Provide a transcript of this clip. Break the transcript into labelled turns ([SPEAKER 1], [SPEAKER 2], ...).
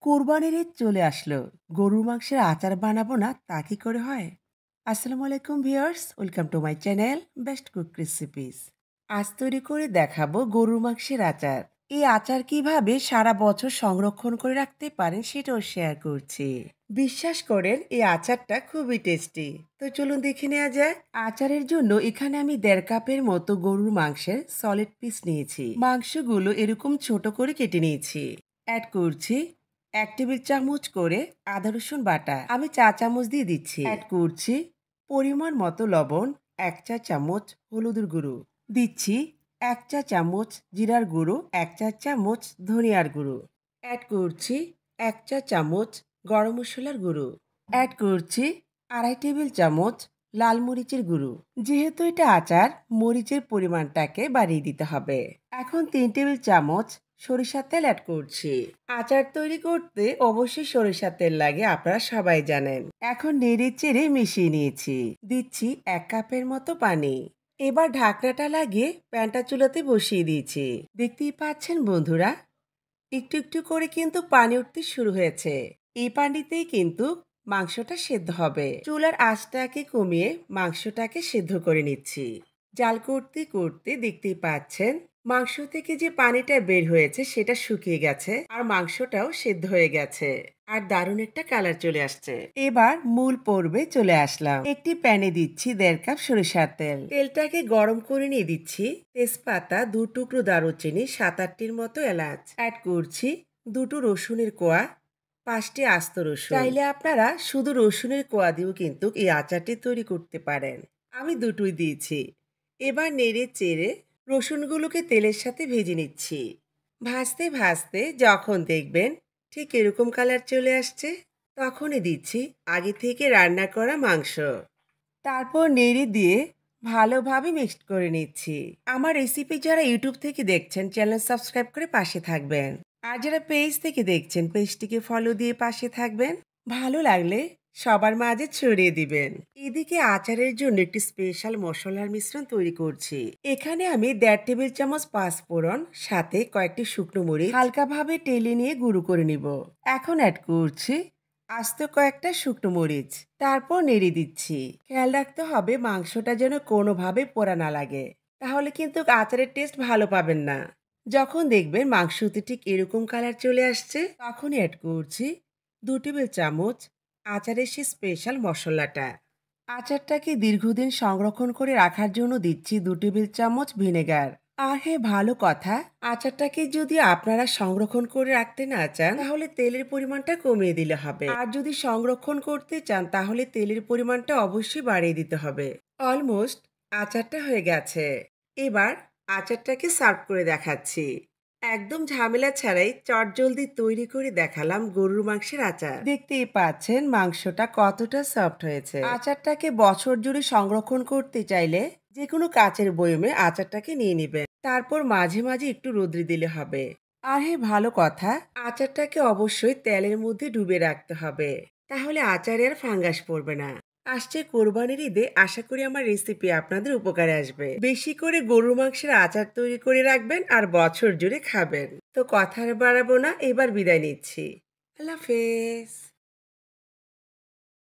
[SPEAKER 1] কোরবানির ঈদ চলে আসলো। গরুর মাংসের আচার বানাবো না তা কি করে হয়? আসসালামু আলাইকুম viewers, welcome to my channel best cook recipes. আজ তৈরি করে দেখাবো গরুর মাংসের আচার। এই আচার কিভাবে সারা বছর সংরক্ষণ করে রাখতে পারেন সেটাও শেয়ার করছি। বিশ্বাস করেন এই আচারটা খুবই টেস্টি। তো চলুন দেখে নেওয়া যায়। আচারের জন্য এখানে আমি 1.5 কাপের মতো গরুর মাংসের সলিড পিস নিয়েছি। মাংসগুলো এরকম ছোট করে কেটে নিয়েছি। অ্যাড করছি 1 টেবিল চামচ করে আদা রসুন বাটা। আমি চা চামচ দিয়ে দিচ্ছি। অ্যাড করছি পরিমাণ মতো লবণ, 1 চা চামচ হলুদের গুঁড়ো দিচ্ছি, 1 চা চামচ জিরার গুঁড়ো, 1 চা চামচ ধনিয়ার গুঁড়ো। অ্যাড করছি 1 চা চামচ গরম মশলার গুঁড়ো। অ্যাড করছি 2.5 টেবিল চামচ লাল মরিচের গুঁড়ো। যেহেতু এটা আচার, মরিচের পরিমাণটাকে বাড়িয়ে দিতে হবে। এখন 3 টেবিল চামচ সরিষার তেল অ্যাড করছি। আচার তৈরি করতে অবশ্যই সরিষার তেল লাগে, আপনারা সবাই জানেন। এখন নেড়ে চেড়ে মিশিয়ে নিয়েছি। দিচ্ছি 1 কাপের মতো পানি। এবার ঢাকনাটা লাগিয়ে প্যানটা চুলাতে বসিয়ে দিয়েছি। দেখতেই পাচ্ছেন বন্ধুরা, একটু একটু করে কিন্তু পানি উঠতে শুরু হয়েছে। এই পানিতেই কিন্তু মাংসটা সেদ্ধ হবে। চুলার আঁচটাকে কমিয়ে মাংসটাকে সেদ্ধ করে নিচ্ছি। জাল করতে করতে দেখতেই পাচ্ছেন মাংস থেকে যে পানিটা বের হয়েছে সেটা শুকিয়ে গেছে, আর মাংসটাও সেদ্ধ হয়ে গেছে, আর দারুণ একটা কালার চলে আসছে। এবার মূল পর্বে চলে আসলাম। একটি প্যানে দিচ্ছি 1.5 কাপ সরিষার তেল। তেলটাকে গরম করে নিয়ে দিচ্ছি তেজপাতা, 2 টুকরো দারুচিনি, 7-8টির মতো এলাচ। অ্যাড করছি 2টো রসুনের কোয়া, 5টি আস্ত রসুন। চাইলে আপনারা শুধু রসুনের কোয়া দিয়েও কিন্তু এই আচারটি তৈরি করতে পারেন। আমি দুটোই দিয়েছি। এবার নেড়ে চেড়ে রসুনগুলোকে তেলের সাথে ভেজে নিচ্ছি। ভাজতে ভাজতে যখন দেখবেন ঠিক এরকম কালার চলে আসছে, তখনই দিচ্ছি আগে থেকে রান্না করা মাংস। তারপর নেড়ে দিয়ে ভালোভাবে মিক্সড করে নিচ্ছি। আমার রেসিপি যারা ইউটিউব থেকে দেখছেন চ্যানেল সাবস্ক্রাইব করে পাশে থাকবেন, আর যারা পেজ থেকে দেখছেন পেজটিকে ফলো দিয়ে পাশে থাকবেন। ভালো লাগলে সবার মাঝে ছড়িয়ে দিবেন। এদিকে আচারের জন্য একটি স্পেশাল মশলার মিশ্রণ তৈরি করছি। এখানে আমি 1.5 টেবিল চামচ পাঁচফোড়ন, সাথে কয়েকটি শুকনো মরিচ হালকাভাবে টেলে নিয়ে গুঁড়ো করে নিব। এখন অ্যাড করছি আস্ত কয়েকটা শুকনো মরিচ। তারপর নেড়ে দিচ্ছি। খেয়াল রাখতে হবে মাংসটা যেন কোনোভাবে পোড়া না লাগে, তাহলে কিন্তু আচারের টেস্ট ভালো পাবেন না। যখন দেখবেন মাংসতে ঠিক এরকম কালার চলে আসছে, তখন অ্যাড করছি 2 টেবিল চামচ আচারের সে স্পেশাল মশলাটা। আচারটাকে দীর্ঘদিন সংরক্ষণ করে রাখার জন্য দিচ্ছি 2 টেবিল চামচ ভিনেগার। আর হ্যাঁ, ভালো কথা, আচারটাকে যদি আপনারা সংরক্ষণ করে রাখতে না চান তাহলে তেলের পরিমাণটা কমিয়ে দিলে হবে, আর যদি সংরক্ষণ করতে চান তাহলে তেলের পরিমাণটা অবশ্যই বাড়িয়ে দিতে হবে। অলমোস্ট আচারটা হয়ে গেছে। এবার আচারটাকে সার্ভ করে দেখাচ্ছি। একদম ঝামেলা ছাড়াই চটজলদি তৈরি করে দেখালাম গরুর মাংসের আচার। দেখতেই পাচ্ছেন মাংসটা কতটা সফট হয়েছে। আচারটাকে বছর জুড়ে সংরক্ষণ করতে চাইলে যে কোনো কাচের বয়মে আচারটাকে নিয়ে নেবেন। তারপর মাঝে মাঝে একটু রোদ্রে দিলে হবে। আর হ্যাঁ, ভালো কথা, আচারটাকে অবশ্যই তেলের মধ্যে ডুবে রাখতে হবে, তাহলে আচারে আর ফাঙ্গাস পড়বে না। আসছে কোরবানির ঈদে, আশা করি আমার রেসিপি আপনাদের উপকারে আসবে। বেশি করে গরুর মাংসের আচার তৈরি করে রাখবেন আর বছর জুড়ে খাবেন। তো কথা আর বাড়াবো না, এবার বিদায় নিচ্ছি। আল্লাহ হাফেজ।